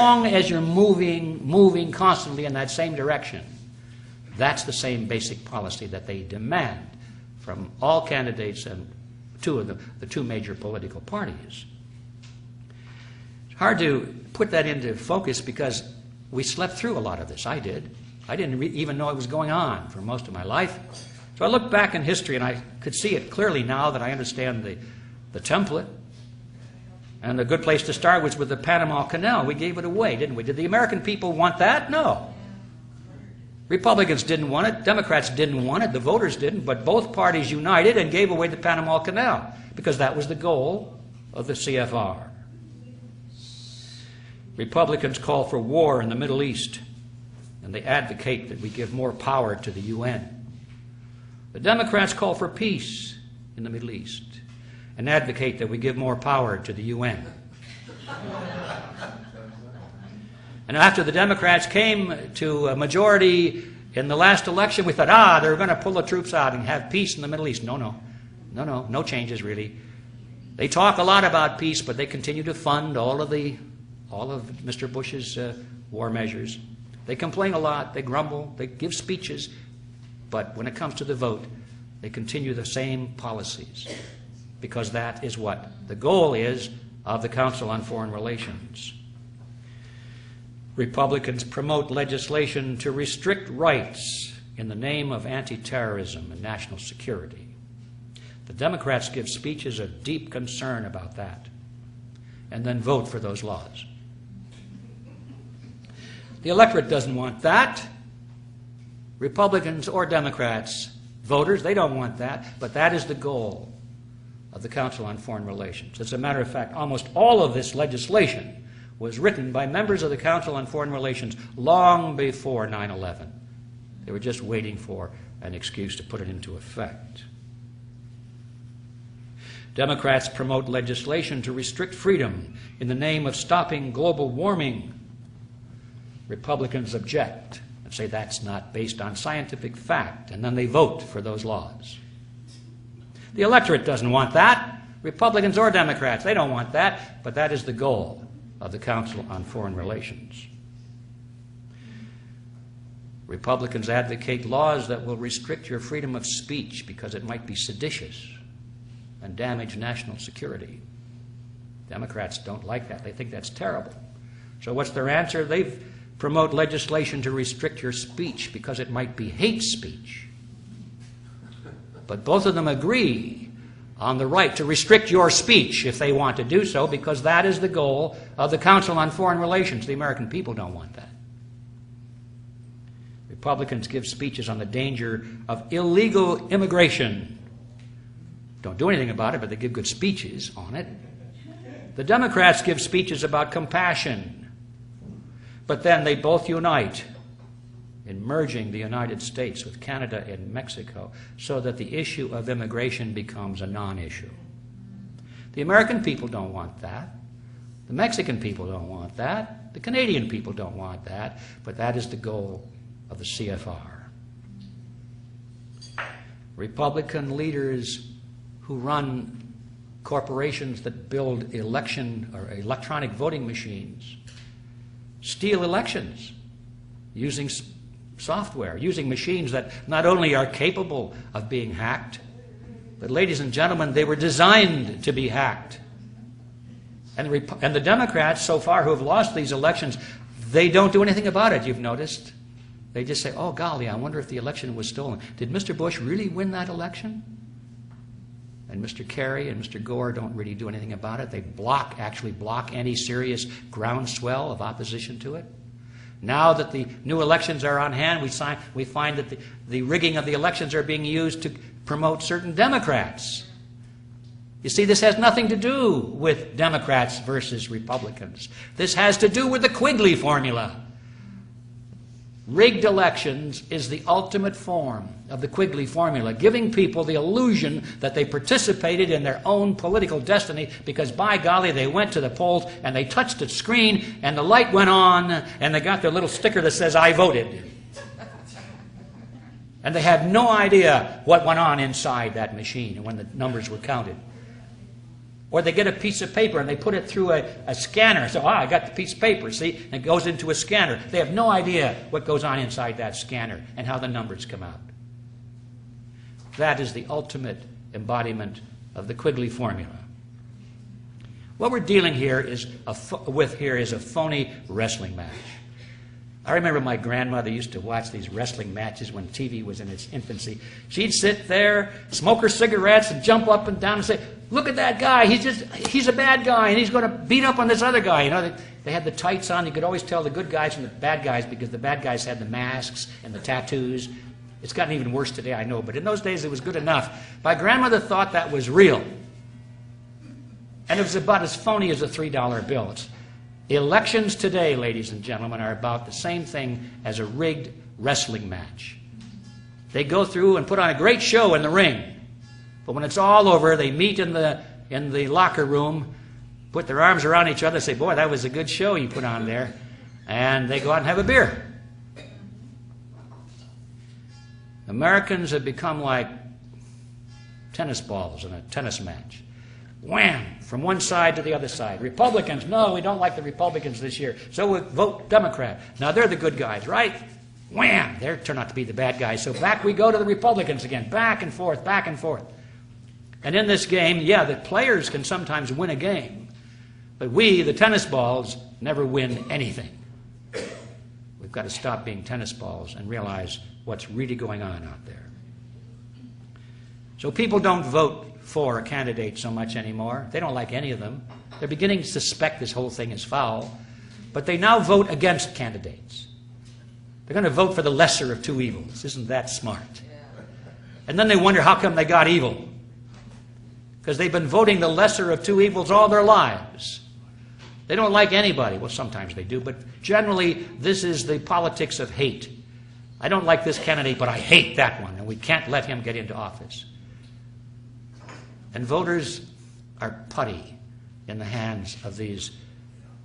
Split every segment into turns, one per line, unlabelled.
long as you're moving constantly in that same direction, that's the same basic policy that they demand from all candidates and the two major political parties. It's hard to put that into focus because we slept through a lot of this. I did. I didn't even know it was going on for most of my life. So I look back in history and I could see it clearly now that I understand the template. And the good place to start was with the Panama Canal. We gave it away, didn't we? Did the American people want that? No. Republicans didn't want it. Democrats didn't want it. The voters didn't. But both parties united and gave away the Panama Canal because that was the goal of the CFR. Republicans call for war in the Middle East, and they advocate that we give more power to the UN. The Democrats call for peace in the Middle East and advocate that we give more power to the UN. And after the Democrats came to a majority in the last election, we thought, they're going to pull the troops out and have peace in the Middle East. No changes really. They talk a lot about peace, but they continue to fund all of Mr. Bush's war measures. They complain a lot, they grumble, they give speeches, but when it comes to the vote, they continue the same policies, because that is what the goal is of the Council on Foreign Relations. Republicans promote legislation to restrict rights in the name of anti-terrorism and national security. The Democrats give speeches of deep concern about that and then vote for those laws. The electorate doesn't want that. Republicans or Democrats, voters, they don't want that, but that is the goal of the Council on Foreign Relations. As a matter of fact, almost all of this legislation was written by members of the Council on Foreign Relations long before 9/11. They were just waiting for an excuse to put it into effect. Democrats promote legislation to restrict freedom in the name of stopping global warming. Republicans object and say that's not based on scientific fact, and then they vote for those laws. The electorate doesn't want that. Republicans or Democrats, they don't want that, but that is the goal of the Council on Foreign Relations. Republicans advocate laws that will restrict your freedom of speech because it might be seditious and damage national security. Democrats don't like that. They think that's terrible. So what's their answer? They promote legislation to restrict your speech because it might be hate speech. But both of them agree on the right to restrict your speech if they want to do so, because that is the goal of the Council on Foreign Relations. The American people don't want that. Republicans give speeches on the danger of illegal immigration. Don't do anything about it, but they give good speeches on it. The Democrats give speeches about compassion, but then they both unite in merging the United States with Canada and Mexico so that the issue of immigration becomes a non-issue. The American people don't want that. The Mexican people don't want that. The Canadian people don't want that, but that is the goal of the CFR. Republican leaders who run corporations that build election or electronic voting machines steal elections using software, using machines that not only are capable of being hacked, but, ladies and gentlemen, they were designed to be hacked. And the Democrats, so far, who have lost these elections, they don't do anything about it, you've noticed. They just say, oh, golly, I wonder if the election was stolen. Did Mr. Bush really win that election? And Mr. Kerry and Mr. Gore don't really do anything about it. They actually block any serious groundswell of opposition to it. Now that the new elections are on hand, we find that the rigging of the elections are being used to promote certain Democrats. You see, this has nothing to do with Democrats versus Republicans. This has to do with the Quigley formula. Rigged elections is the ultimate form of the Quigley formula, giving people the illusion that they participated in their own political destiny because, by golly, they went to the polls and they touched the screen and the light went on and they got their little sticker that says, I voted. And they had no idea what went on inside that machine when the numbers were counted. Or they get a piece of paper and they put it through a scanner. So, I got the piece of paper, see? And it goes into a scanner. They have no idea what goes on inside that scanner and how the numbers come out. That is the ultimate embodiment of the Quigley formula. What we're dealing with here is a phony wrestling match. I remember my grandmother used to watch these wrestling matches when TV was in its infancy. She'd sit there, smoke her cigarettes, and jump up and down and say, "Look at that guy, he's a bad guy, and he's going to beat up on this other guy." You know, they had the tights on. You could always tell the good guys from the bad guys because the bad guys had the masks and the tattoos. It's gotten even worse today, I know, but in those days it was good enough. My grandmother thought that was real. And it was about as phony as a $3 bill. Elections today, ladies and gentlemen, are about the same thing as a rigged wrestling match. They go through and put on a great show in the ring. But when it's all over, they meet in the locker room, put their arms around each other, say, "Boy, that was a good show you put on there." And they go out and have a beer. Americans have become like tennis balls in a tennis match. Wham! From one side to the other side. Republicans, no, we don't like the Republicans this year, so we'll vote Democrat. Now they're the good guys, right? Wham! They turn out to be the bad guys, so back we go to the Republicans again. Back and forth, back and forth. And in this game, yeah, the players can sometimes win a game, but we, the tennis balls, never win anything. We've got to stop being tennis balls and realize what's really going on out there. So people don't vote for a candidate so much anymore. They don't like any of them. They're beginning to suspect this whole thing is foul. But they now vote against candidates. They're going to vote for the lesser of two evils. Isn't that smart? And then they wonder how come they got evil. Because they've been voting the lesser of two evils all their lives. They don't like anybody. Well, sometimes they do, but generally this is the politics of hate. I don't like this candidate, but I hate that one, and we can't let him get into office. And voters are putty in the hands of these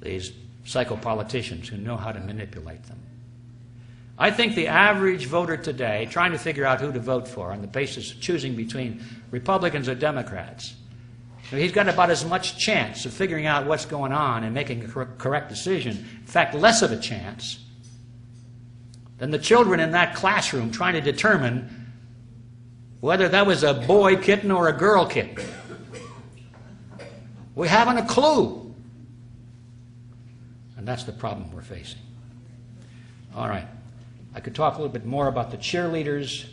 psychopoliticians who know how to manipulate them. I think the average voter today, trying to figure out who to vote for on the basis of choosing between Republicans or Democrats, he's got about as much chance of figuring out what's going on and making a correct decision, in fact, less of a chance, than the children in that classroom trying to determine whether that was a boy kitten or a girl kitten. We haven't a clue. And that's the problem we're facing. All right. I could talk a little bit more about the cheerleaders,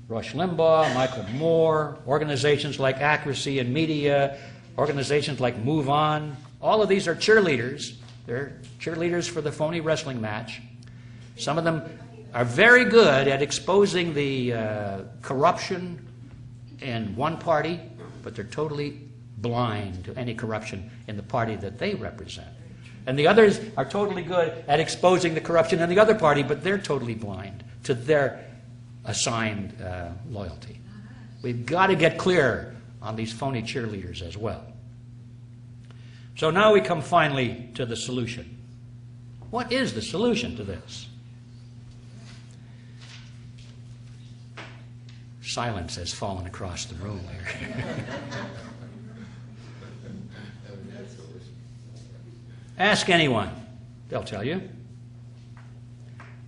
Rush Limbaugh, Michael Moore, organizations like Accuracy in Media, organizations like Move On. All of these are cheerleaders. They're cheerleaders for the phony wrestling match. Some of them are very good at exposing the corruption in one party, but they're totally blind to any corruption in the party that they represent. And the others are totally good at exposing the corruption in the other party, but they're totally blind to their assigned loyalty. We've got to get clear on these phony cheerleaders as well. So now we come finally to the solution. What is the solution to this? Silence has fallen across the room here. Ask anyone. They'll tell you.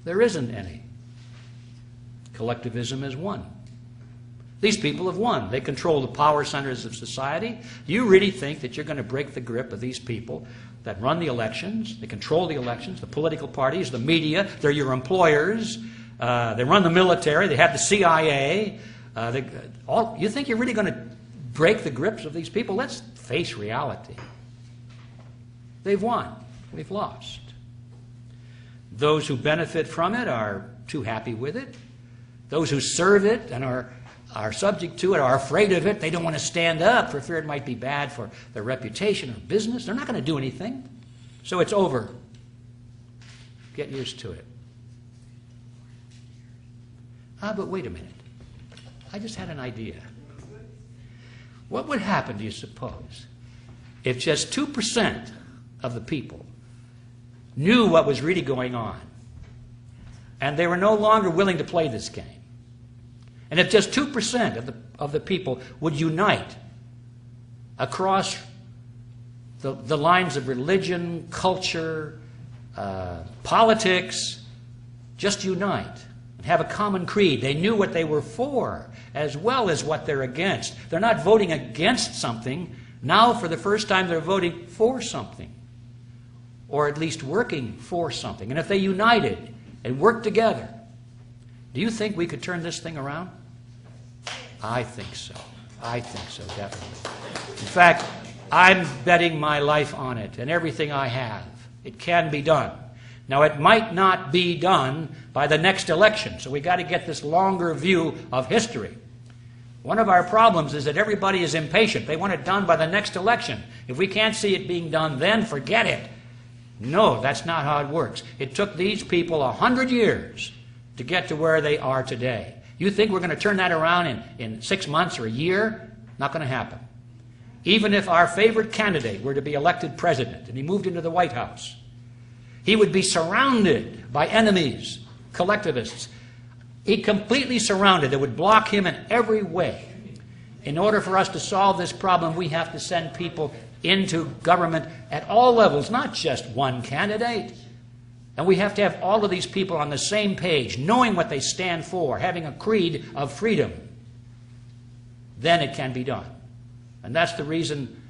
There isn't any. Collectivism is one. These people have won. They control the power centers of society. Do you really think that you're going to break the grip of these people that run the elections? They control the elections, the political parties, the media. They're your employers. They run the military. They have the CIA. You think you're really going to break the grips of these people? Let's face reality. They've won. We've lost. Those who benefit from it are too happy with it. Those who serve it and are subject to it are afraid of it. They don't want to stand up for fear it might be bad for their reputation or business. They're not going to do anything. So it's over. Get used to it. But wait a minute. I just had an idea. What would happen, do you suppose, if just 2% of the people knew what was really going on and they were no longer willing to play this game? And if just 2% of the people would unite across the lines of religion, culture, politics. Just unite and have a common creed. They knew what they were for as well as what they're against. They're not voting against something. Now, for the first time, they're voting for something, or at least working for something. And if they united and worked together, do you think we could turn this thing around? I think so. I think so, definitely. In fact, I'm betting my life on it and everything I have. It can be done. Now, it might not be done by the next election, so we've got to get this longer view of history. One of our problems is that everybody is impatient. They want it done by the next election. If we can't see it being done then, forget it. No, that's not how it works. It took these people 100 years to get to where they are today. You think we're going to turn that around in 6 months or a year? Not going to happen. Even if our favorite candidate were to be elected president and he moved into the White House, he would be surrounded by enemies, collectivists. He completely surrounded. They would block him in every way. In order for us to solve this problem, we have to send people into government at all levels, not just one candidate. And we have to have all of these people on the same page, knowing what they stand for, having a creed of freedom. Then it can be done. And that's the reason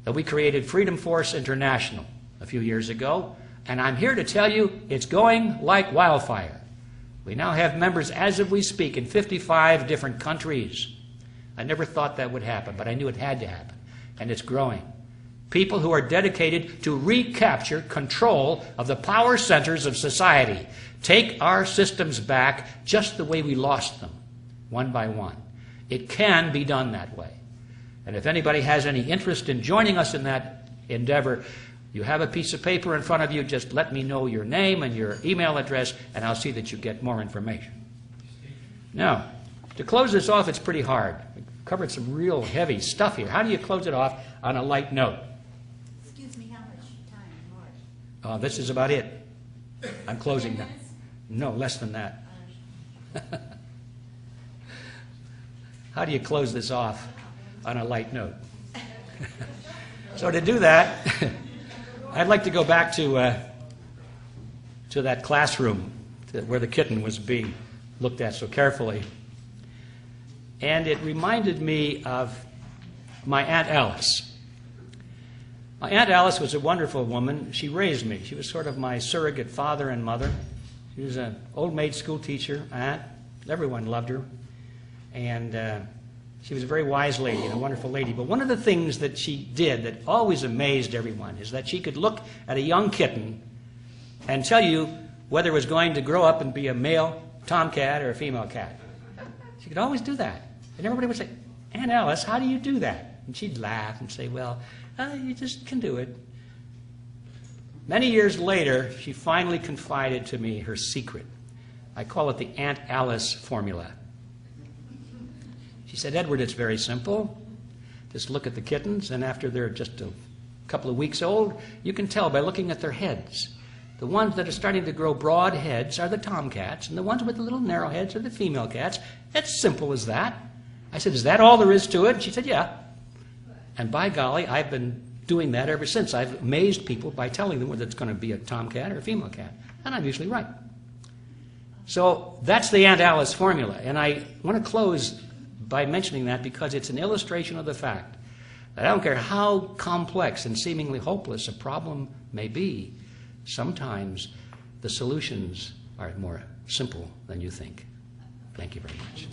that we created Freedom Force International a few years ago. And I'm here to tell you it's going like wildfire. We now have members, as of we speak, in 55 different countries. I never thought that would happen, but I knew it had to happen. And it's growing. People who are dedicated to recapture control of the power centers of society. Take our systems back just the way we lost them, one by one. It can be done that way. And if anybody has any interest in joining us in that endeavor, you have a piece of paper in front of you. Just let me know your name and your email address, and I'll see that you get more information. Now, to close this off, it's pretty hard. We've covered some real heavy stuff here. How do you close it off on a light note?
Excuse me, how much time more?
This is about it. I'm closing now. No, less than that. How do you close this off on a light note? So to do that, I'd like to go back to that classroom where the kitten was being looked at so carefully. And it reminded me of my Aunt Alice. My Aunt Alice was a wonderful woman. She raised me. She was sort of my surrogate father and mother. She was an old maid school teacher, aunt. Everyone loved her. And she was a very wise lady and a wonderful lady. But one of the things that she did that always amazed everyone is that she could look at a young kitten and tell you whether it was going to grow up and be a male tomcat or a female cat. She could always do that. And everybody would say, Aunt Alice, how do you do that? And she'd laugh and say, well, you just can do it. Many years later, she finally confided to me her secret. I call it the Aunt Alice formula. She said, Edward, it's very simple. Just look at the kittens, and after they're just a couple of weeks old, you can tell by looking at their heads. The ones that are starting to grow broad heads are the tomcats, and the ones with the little narrow heads are the female cats. It's simple as that. I said, is that all there is to it? She said, yeah. And by golly, I've been doing that ever since. I've amazed people by telling them whether it's going to be a tomcat or a female cat. And I'm usually right. So that's the Aunt Alice formula. And I want to close by mentioning that because it's an illustration of the fact that I don't care how complex and seemingly hopeless a problem may be, sometimes the solutions are more simple than you think. Thank you very much.